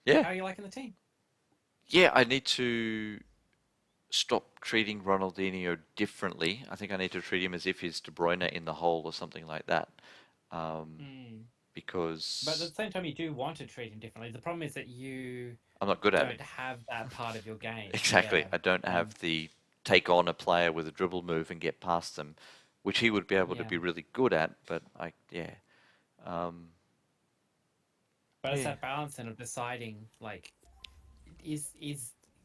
How Yeah, are you liking the team? yeah. I need to stop treating Ronaldinho differently. I think I need to treat him as if he's De Bruyne in the hole or something like that. Um, Mm. But at because the same time, you do want to treat him differently. The problem is that you I'm not good at it. don't have that part of your game. Exactly. Yeah. I don't have And the take on a player with a dribble move and get past them, which he would be able to yeah. be really good at. But yeah, um, But it's yeah, that balance then of deciding like is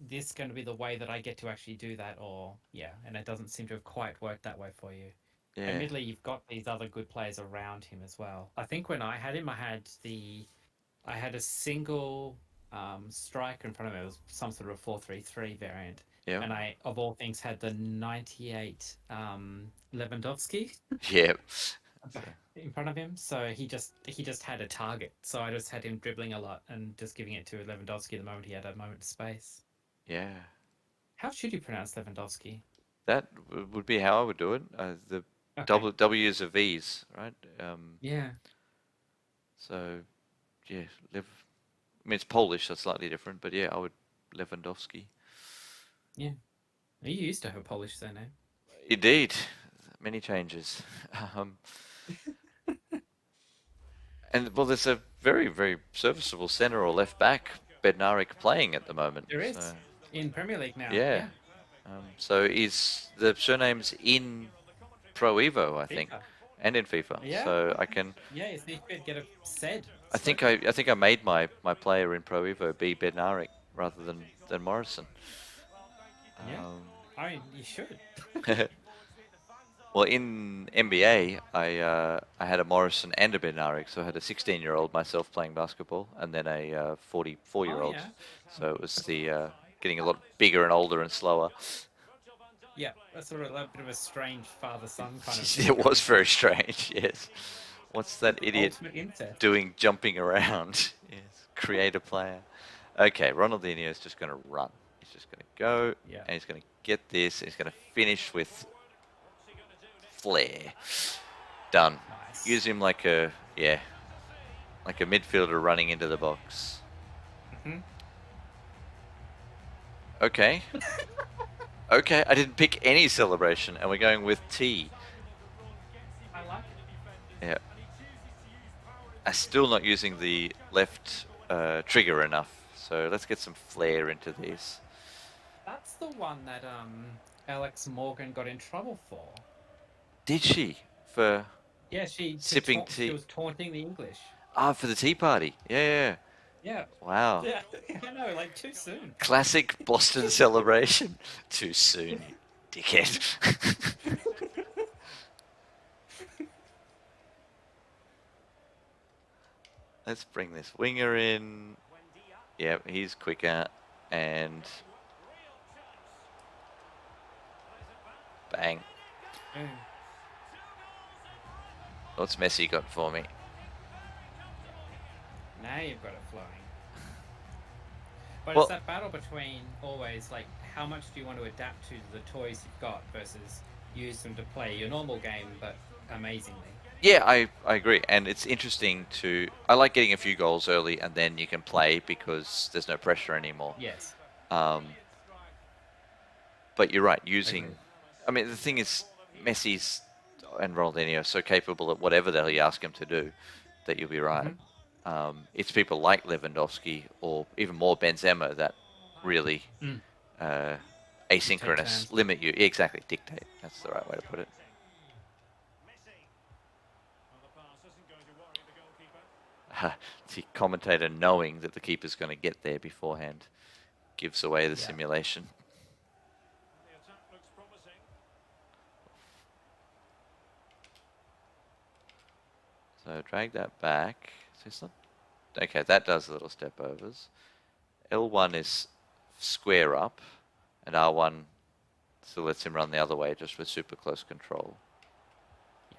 this going to be the way that I get to actually do that or yeah, and it doesn't seem to have quite worked that way for you. yeah, Admittedly, you've got these other good players around him as well. I think when I had him, I had a single striker in front of me. It was some sort of a 4-3-3 variant. yeah, And I, of all things, had the 98 Lewandowski yeah. So, in front of him. So he just had a target. So I just had him dribbling a lot and just giving it to Lewandowski the moment he had a moment of space. yeah, How should you pronounce Lewandowski? that would be how I would do it. The Okay. double W's are V's, right? Yeah. So yeah, Lev. I mean, it's Polish, so it's slightly different, but yeah, I would Lewandowski. Yeah. You used to have a Polish surname. Indeed, many changes. Um, and well, there's a very, very serviceable centre or left back, Bednarik, playing at the moment. There So is in Premier League now. yeah. Yeah. So is the surname's in Pro Evo, I think, FIFA. and in FIFA. Yeah. So I can. Yeah, you could get a said I think spoken. I made my player in Pro Evo be Bednarik rather than Morrison. Yeah. I mean, you should. Well, in NBA, I had a Morrison and a Bednarik, so I had a 16-year-old myself playing basketball, and then a Oh 44-year-old. yeah. So it was the getting a lot bigger and older and slower. Yeah, that's sort of a bit of a strange father-son kind of thing It was going on. very strange. Yes. What's that idiot Ultimate incest. doing jumping around? Yes. Create a player. Okay, Ronaldinho is just going to run. He's just going to go, Yeah. and he's going to get this. He's going to finish with flair. Done. Nice. Use him like a, yeah, like a midfielder running into the box. Hmm. Okay. Okay, I didn't pick any celebration, and we're going with T. I like it. Yeah. I'm still not using the left trigger enough, so let's get some flair into these. That's the one that Alex Morgan got in trouble for. Did she? For Yeah, sipping she tea? was taunting the English. Ah, for the tea party. Yeah, yeah. Yeah. Wow. Yeah. I know, like too soon. Classic Boston celebration. Too soon, you dickhead. Let's bring this winger in. Yeah, he's quicker. And bang. Mm. What's Messi got for me? Now you've got it flowing. But it's Well, that battle between always like how much do you want to adapt to the toys you've got versus use them to play your normal game, but amazingly. yeah, I agree. And it's interesting to. I like getting a few goals early and then you can play because there's no pressure anymore. Yes, Um, but you're right, agreed. using. I mean, the thing is, Messi's and Ronaldinho are so capable at whatever the hell you ask them to do that you'll be right. Hmm. It's people like Lewandowski or even more Benzema that really Mm. uh, Dictate asynchronous terms. limit you. Exactly, dictate. That's the right way to put it. The commentator knowing that the keeper's going to get there beforehand gives away the Yeah, simulation. So drag that back. So it's not okay. That does a little step overs. L1 is square up, and R1 still lets him run the other way just with super close control.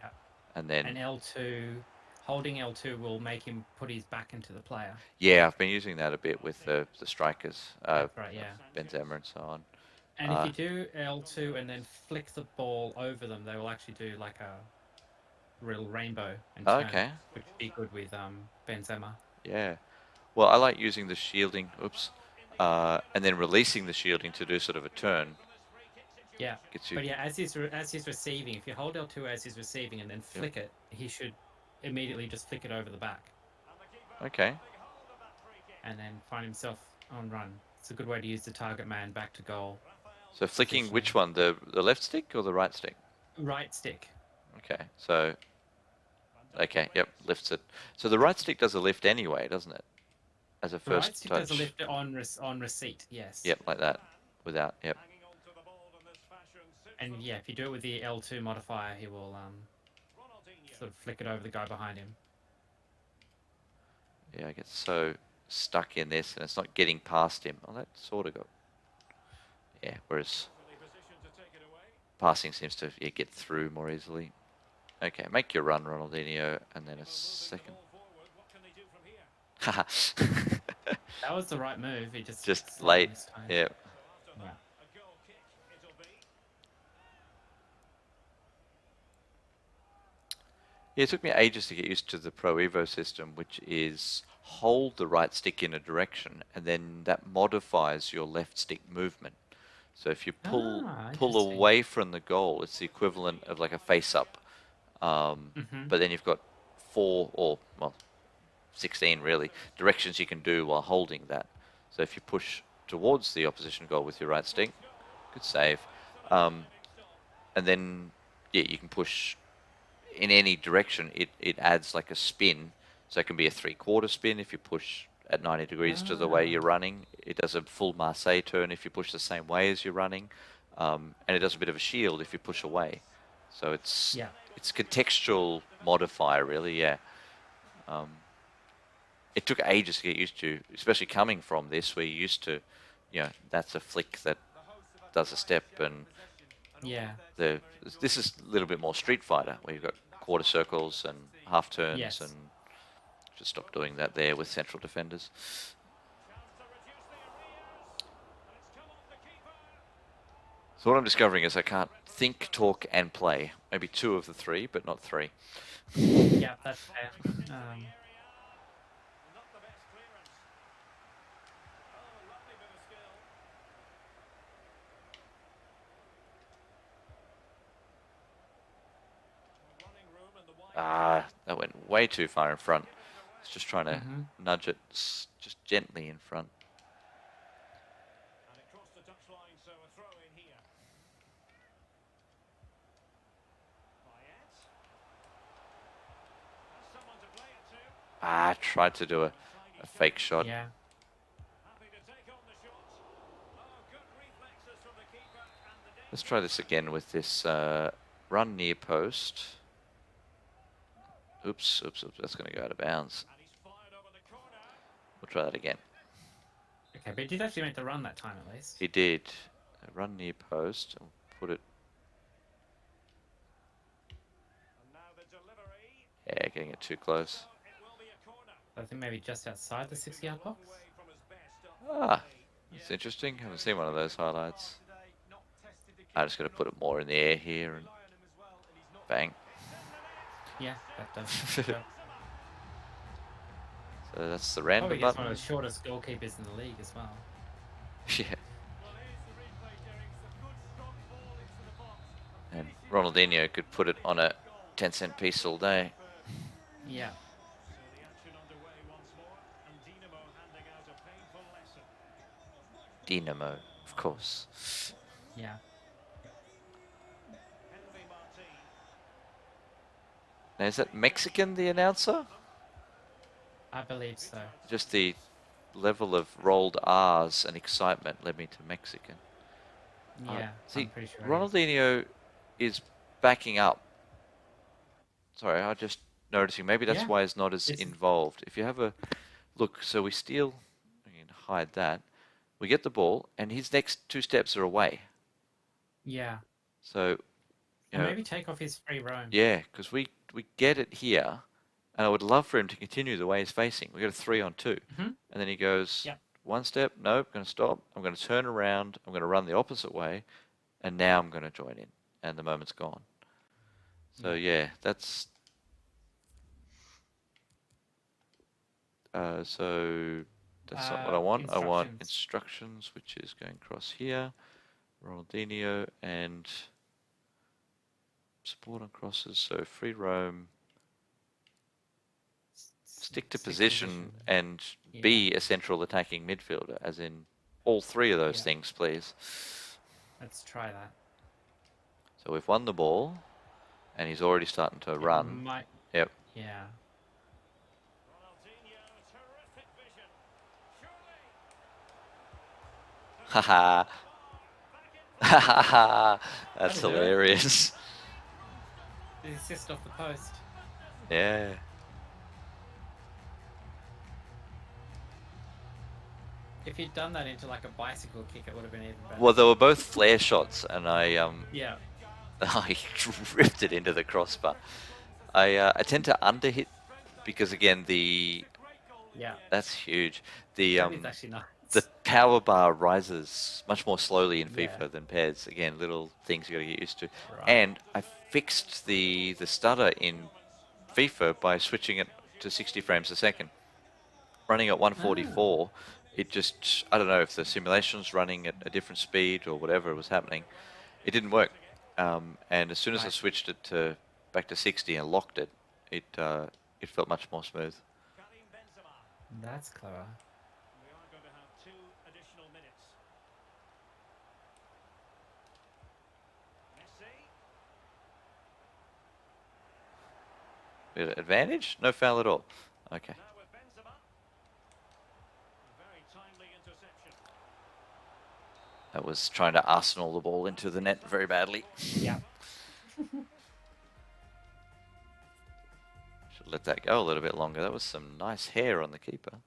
yeah. And then And L2, holding L2 will make him put his back into the player. yeah, I've been using that a bit with the strikers, That's right. Yeah. Benzema and so on. And if Uh, you do L2 and then flick the ball over them, they will actually do like a real rainbow and turn, okay, which would be good with Benzema. yeah. Well, I like using the shielding, and then releasing the shielding to do sort of a turn. Yeah. Gets you. But yeah, as he's receiving, if you hold L2 as he's receiving and then flick it, he should immediately just flick it over the back Okay. and then find himself on run. It's a good way to use the target man back to goal. So flicking which Positioning. one? The left stick or the right stick? Right stick. Okay. So. Okay. Yep. Lifts it. So the right stick does a lift anyway, doesn't it? As a The right first stick touch. does a lift on receipt, yes. Yep, like that. Without. Yep. And yeah, if you do it with the L2 modifier, he will sort of flick it over the guy behind him. Yeah, I get so stuck in this, and it's not getting past him. Oh, that sort of got. Yeah. Whereas passing seems to get through more easily. Okay, make your run, Ronaldinho, and then a second. Haha. That was the right move. He just Just slightly late. mistimed. Yeah. Yeah. Yeah, it took me ages to get used to the Pro Evo system, which is hold the right stick in a direction, and then that modifies your left stick movement. So if you pull Interesting. away from the goal, it's the equivalent of like a face up. But then you've got 4 or 16 really directions you can do while holding that. So if you push towards the opposition goal with your right stick, good save. And then you can push in any direction. It adds like a spin, so it can be a 3/4 spin if you push at 90 degrees to the way you're running. It does a full Marseille turn if you push the same way as you're running, and it does a bit of a shield if you push away. So it's contextual modifier really. Yeah. It took ages to get used to, especially coming from this, where you're used to, that's a flick that does a step, and this is a little bit more Street Fighter, where you've got quarter circles and half turns, and just stop doing that there with central defenders. So what I'm discovering is I can't think, talk, and play. Maybe 2 of the 3, but not 3. Yeah, that's fair. That went way too far in front. It's just trying to nudge it just gently in front. I tried to do a fake shot. Yeah. Let's try this again with this run near post. Oops, that's going to go out of bounds. We'll try that again. Okay, but he did actually make the run that time at least. He did. Run near post. I'll put it. Yeah, getting it too close. I think maybe just outside the 6-yard box. That's interesting. Haven't seen one of those highlights. I just got to put it more in the air here and bang. Yeah, that does. So that's the random Probably button. one of the shortest goalkeepers in the league as well. Yeah. And Ronaldinho could put it on a 10-cent piece all day. Yeah. Dynamo, of course. Yeah. Now, is that Mexican, the announcer? I believe so. Just the level of rolled R's and excitement led me to Mexican. Yeah, see, I'm pretty sure. Ronaldinho is backing up. Sorry, I'm just noticing. Maybe that's why he's not as involved. If you have a look, so we steal. We can hide that. We get the ball, and his next 2 steps are away. Yeah. So, and maybe take off his free roam. Yeah, because we get it here, and I would love for him to continue the way he's facing. We got a 3-on-2, and then he goes 1 step. Nope, going to stop. I'm going to turn around. I'm going to run the opposite way, and now I'm going to join in, and the moment's gone. So yeah, that's So that's not what I want. I want Instructions. instructions, which is going across here. Ronaldinho and support on crosses. So free roam, stick to position, and Yeah. be a central attacking midfielder, as in all three of those Yeah. things, please. Let's try that. So we've won the ball, and he's already starting to It run. might. Yep. Yeah. Haha. Haha. That's That'll do it. hilarious. The assist off the post. Yeah. If he'd done that into like a bicycle kick, it would have been even better. Well, they were both flare shots, and I Yeah. I ripped it into the crossbar. I tend to underhit because again Yeah. that's huge. The That is actually nice. the power bar rises much more slowly in FIFA Yeah. than PES. Again, little things you got to get used to. Right. And I fixed the stutter in FIFA by switching it to 60 frames a second. Running at 144, it just, I don't know if the simulation's running at a different speed or whatever was happening. It didn't work. And as soon as I Right. switched it to back to 60 and locked it, it felt much more smooth. That's clever. We had advantage? No foul at all. Okay. That was trying to Arsenal the ball into the net very badly. Yeah. Should let that go a little bit longer. That was some nice hair on the keeper.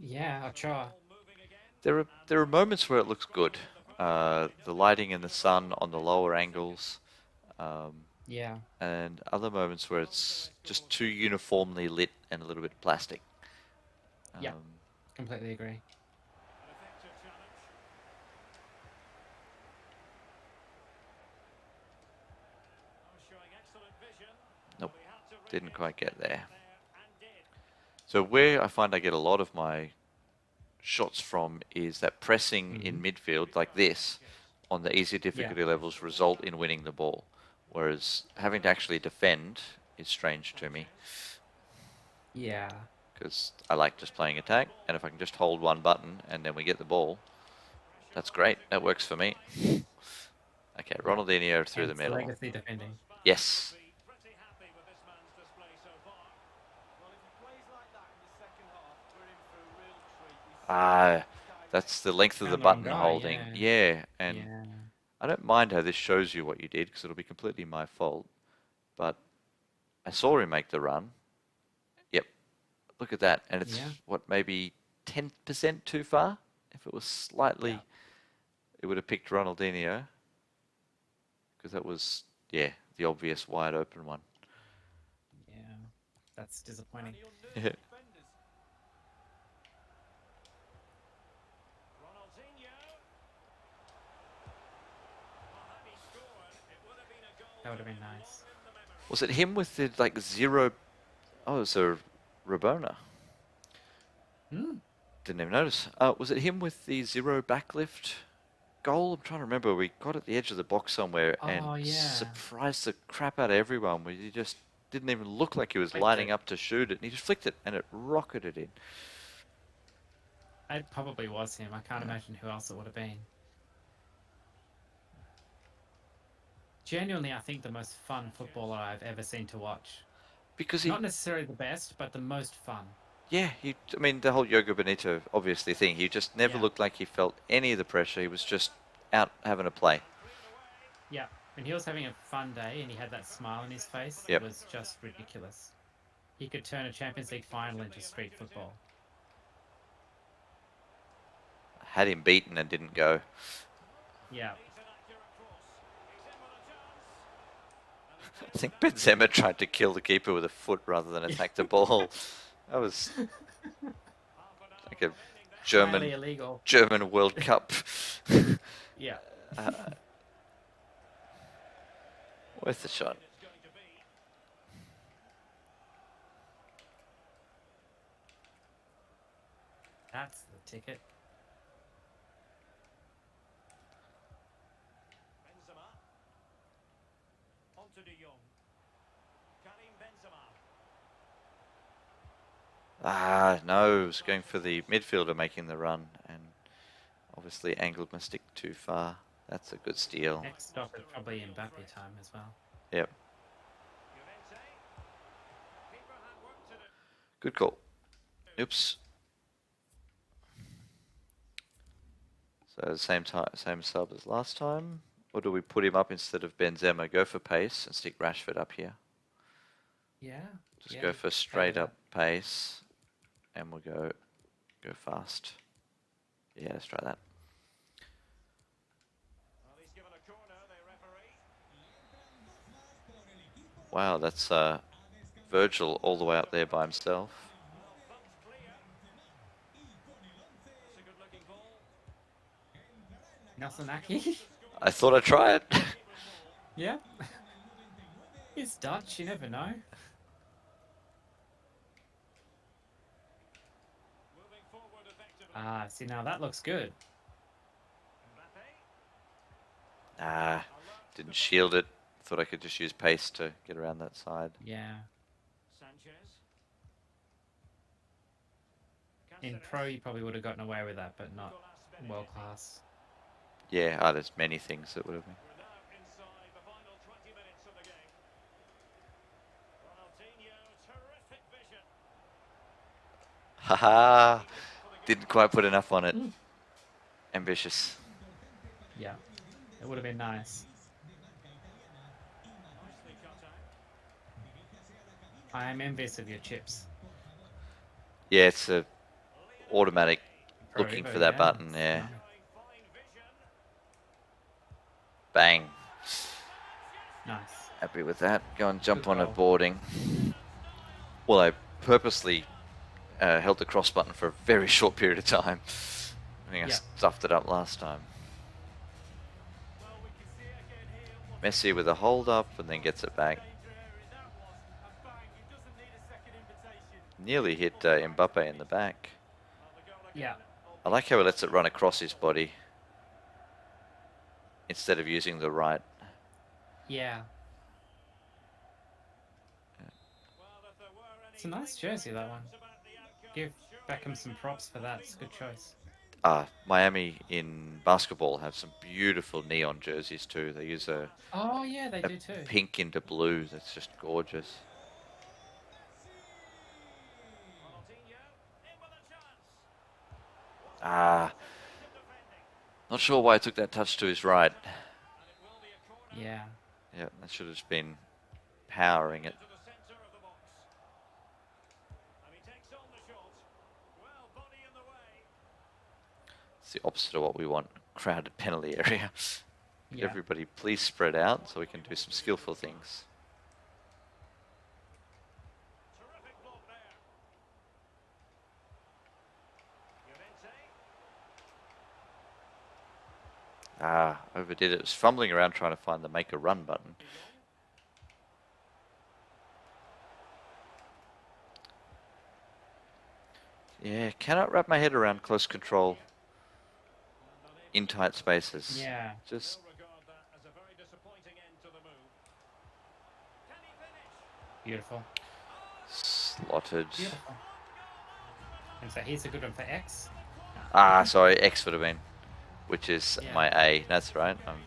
Yeah, I'll try. There are moments where it looks good. The lighting in the sun on the lower angles. Yeah. And other moments where it's just too uniformly lit and a little bit plastic. Yeah. Completely agree. Nope, didn't quite get there. So where I find I get a lot of my shots from is that pressing in midfield like this on the easier difficulty levels result in winning the ball. Whereas having to actually defend is strange to me. Yeah. Because I like just playing attack, and if I can just hold one button and then we get the ball, that's great. That works for me. Okay, Ronaldinho through the Hence middle. Legacy defending. Yes. That's the length of the Found the wrong button guy, holding. Yeah, and Yeah. I don't mind how this shows you what you did because it'll be completely my fault. But I saw him make the run. Yep. Look at that. And it's, Yeah. what, maybe 10% too far? If it was slightly, it would have picked Ronaldinho. Because that was, yeah, the obvious wide open one. Yeah. That's disappointing. That would have been nice. Was it him with the, like, zero... Oh, it was a Rabona. Hmm. Didn't even notice. Was it him with the zero backlift goal? I'm trying to remember. We got at the edge of the box somewhere and Oh, yeah. surprised the crap out of everyone. Where he just didn't even look like he was Flicked lining it. up to shoot it. And he just flicked it and it rocketed in. It probably was him. I can't imagine who else it would have been. Genuinely, I think the most fun footballer I've ever seen to watch. Because he... Not necessarily the best, but the most fun. Yeah, I mean, the whole Yoga Bonito, obviously, thing. He just never looked like he felt any of the pressure. He was just out having a play. Yeah. When he was having a fun day and he had that smile on his face, Yep. it was just ridiculous. He could turn a Champions League final into street football. Had him beaten and didn't go. Yeah. I think Benzema tried to kill the keeper with a foot rather than attack the ball. That was like a Highly illegal. German World Cup. Yeah. Worth the shot. That's the ticket. Benzema. Onto De Jong. Karim Benzema. Ah, no, was going for the midfielder making the run, and obviously angled my stick too far. That's a good steal. Next stop is probably Mbappe time as well. Yep, Llorente. Keeper had work to do. good call. Oops. So same sub as last time, or do we put him up instead of Benzema? Go for pace and stick Rashford up here. Yeah. Just yeah, go for try straight that. up pace, and we'll go fast. Yeah, let's try that. Well, he's given a corner, the referee. Wow, that's Virgil all the way up there by himself. Well, thumped clear. That's a good looking ball. Nelson Aki. I thought I'd try it. Yeah. He's Dutch, you never know. Moving forward effectively. Ah, see, now that looks good. Mbappe. Ah, Alert didn't to shield it. Thought I could just use pace to get around that side. Yeah. Sanchez. In Cáceres. pro, you probably would have gotten away with that, but not Nicolas world Benedetti. class. Yeah, there's many things that would have been. We're now inside the final 20 minutes of the game. Ronaldinho, terrific vision. Haha, For the didn't quite put enough on it. Mm. Ambitious. Yeah. It would have been nice. nicely cut out. I am envious of your chips. Yeah, it's a automatic Pro looking Evo, for that yeah, button. it's Yeah, nice. Fine vision. bang. Nice. Happy with that. Go and jump Good on a goal. boarding. Well, I purposely held the cross button for a very short period of time. I think I Yeah. stuffed it up last time. Well, we can see again here what Messi with a hold up and then gets it back. danger area that was. And bang, he doesn't need a second invitation. Nearly hit Mbappe in the back. Well, the goal again. Yeah. I like how he lets it run across his body instead of using the right. Yeah. Well, if there were any It's a nice jersey, that one. doubts about the outcome, Give surely Beckham some the props for that. fans It's a good would. choice. Miami in basketball have some beautiful neon jerseys too. They use a Oh, yeah, they do too. pink into blue. That's just gorgeous. Ronaldinho, in with a chance. Ah, Defending. not sure why I took that touch to his right. And it will be a corner Yeah. Yeah, that should have just been powering it. into the centre of the box. And he takes on the shot. Well, body in the way. It's the opposite of what we want. Crowded penalty area. Could Yeah. everybody please spread out so we can do some skillful things. Terrific block there. Llorente. Overdid it. It was fumbling around trying to find the make a run button. De Jong. Yeah, cannot wrap my head around close control And unable in tight spaces. Yeah. Just will regard that as a very disappointing end to the move. Can he finish? Beautiful. slotted. Beautiful. And so here's a good one for X. Sorry, X would have been, which is Yeah. my A. That's right. I'm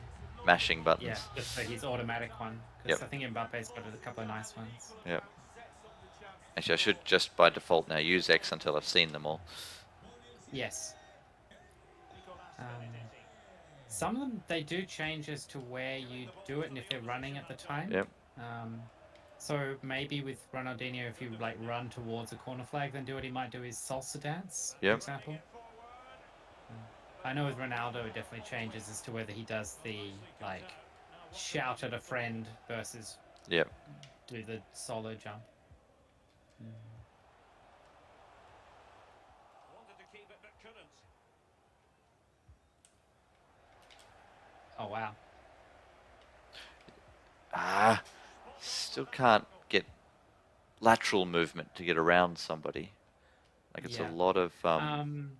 mashing buttons. Yeah, just for his automatic one. Because Yep. I think Mbappe's got a couple of nice ones. Yep. Actually, I should just by default now use X until I've seen them all. Yes. Nicolas Um, Benedetti. Some of them, they do change as to where you do it and if they're running at the time. Yep. So maybe with Ronaldinho, if you like run towards a corner flag, then do what he might do is salsa dance, Yep. for example. I know with Ronaldo, it definitely changes as to whether he does the like shout at a friend versus Yep. do the solo jump. Wanted to keep it but couldn't. Oh wow. Still can't get lateral movement to get around somebody. Like it's Yeah. a lot of Um,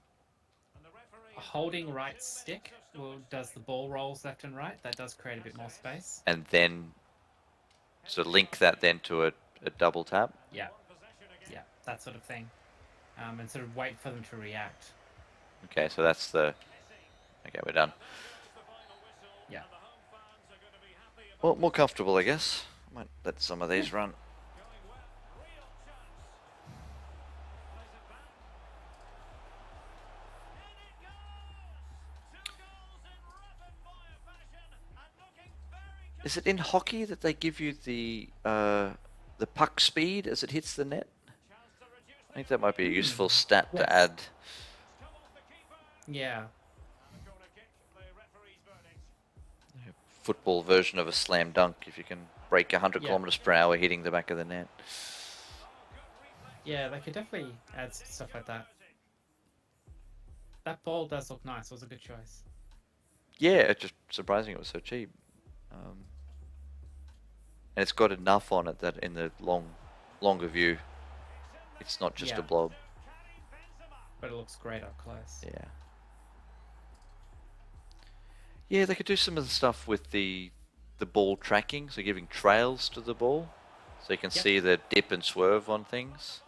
And the referee holding right stick does the ball rolls left and right. That does create a bit more space. and then so link that then to a double tap. Yeah, yeah, that sort of thing. And sort of wait for them to react. Okay, so that's the. Okay, we're done. Yeah. Well, more comfortable, I guess. Might let some of these run. Is it in hockey that they give you the puck speed as it hits the net? I think that might be a useful stat Yes. to add. Yeah. Football version of a slam dunk if you can break 100 Yeah. kilometers per hour hitting the back of the net. Yeah, they could definitely add stuff like that. That ball does look nice. It was a good choice. Yeah, it's just surprising it was so cheap. And it's got enough on it that in the longer view, it's not just Yeah. a blob. But it looks great up close. Yeah. Yeah, they could do some of the stuff with the ball tracking, so giving trails to the ball, so you can Yep. see the dip and swerve on things.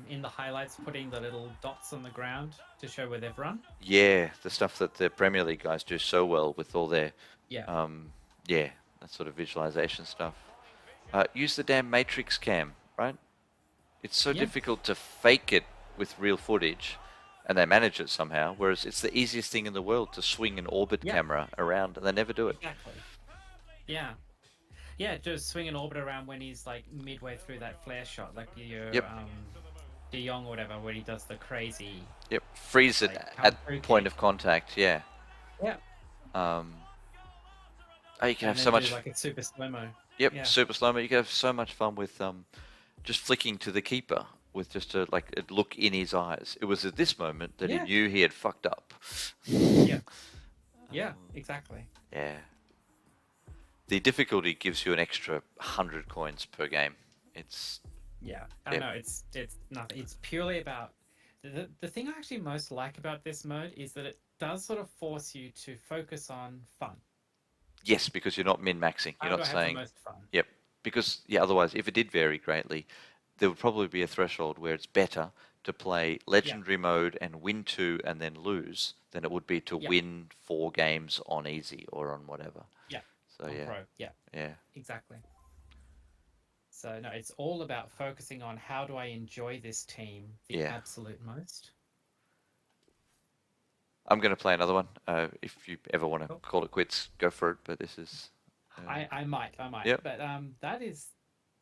In the highlights, putting the little dots on the ground to show where they've run. Yeah, the stuff that the Premier League guys do so well with all their, Yeah. yeah, that sort of visualization stuff. Use the damn Matrix cam, right? It's so Yeah. difficult to fake it with real footage, and they manage it somehow, whereas it's the easiest thing in the world to swing an orbit Yeah. camera around, and they never do it. Exactly. Yeah. Yeah, just swing an orbit around when he's like midway through that flare shot, like your Yep. De Jong or whatever, where he does the crazy. Yep, freeze it Like, at counter point kick. of contact, yeah. Yeah. Oh, you can have And so then do much. like a super slow mo. Yep, yeah. super slow mo. You can have so much fun with just flicking to the keeper with just a look in his eyes. It was at this moment that he Yeah. knew he had fucked up. Yeah. Yeah, exactly. Yeah. The difficulty gives you an extra 100 coins per game. It's Yeah, I Yep. don't know. It's nothing. It's purely about the thing I actually most like about this mode is that it does sort of force you to focus on fun. yes, because you're not min-maxing. How You're do not I have the saying most fun? yep. Because yeah, otherwise, if it did vary greatly, there would probably be a threshold where it's better to play legendary mode and win 2 and then lose than it would be to Yeah. win 4 games on easy or on whatever. Yeah. So On yeah, Pro. Yeah, yeah, exactly. So no, it's all about focusing on how do I enjoy this team the Yeah. absolute most. I'm going to play another one. If you ever want to Cool. call it quits, go for it. But this is I might. Yep. But that is,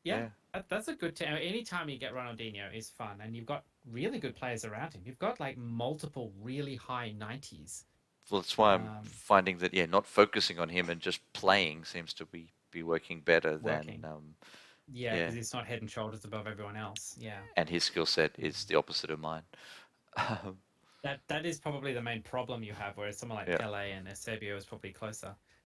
that's a good team. Anytime you get Ronaldinho is fun, and you've got really good players around him. You've got like multiple really high 90s. well, that's why I'm finding that not focusing on him and just playing seems to be working better Working. than Yeah, Yeah. because he's not head and shoulders above everyone else. Yeah, and his skill set is the opposite of mine. that is probably the main problem you have. Whereas someone like Yeah. Pele and Eusebio is probably closer.